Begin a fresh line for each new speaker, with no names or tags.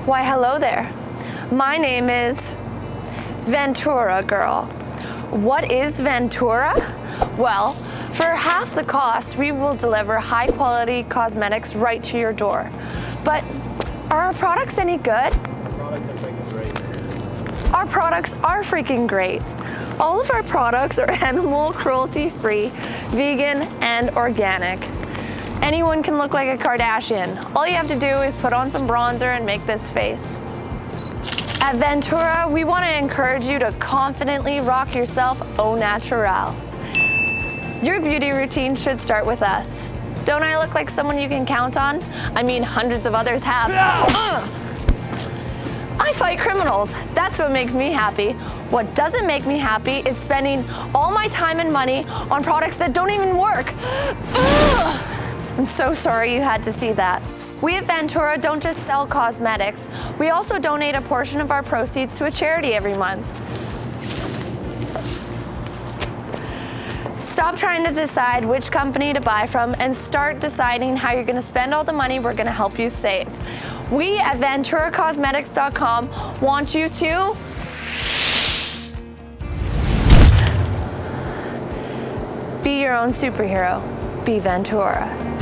Why, hello there. My name is Vantura girl. What is Vantura? Well, for half the cost, we will deliver high quality cosmetics right to your door. But are our products any good? Our products are freaking great. All of our products are animal cruelty free, vegan, and organic. Anyone can look like a Kardashian. All you have to do is put on some bronzer and make this face. At Vantura, we want to encourage you to confidently rock yourself au naturel. Your beauty routine should start with us. Don't I look like someone you can count on? I mean, hundreds of others have. I fight criminals. That's what makes me happy. What doesn't make me happy is spending all my time and money on products that don't even work. I'm so sorry you had to see that. We at Vantura don't just sell cosmetics. We also donate a portion of our proceeds to a charity every month. Stop trying to decide which company to buy from and start deciding how you're going to spend all the money we're going to help you save. We at VenturaCosmetics.com want you to be your own superhero. Be Vantura.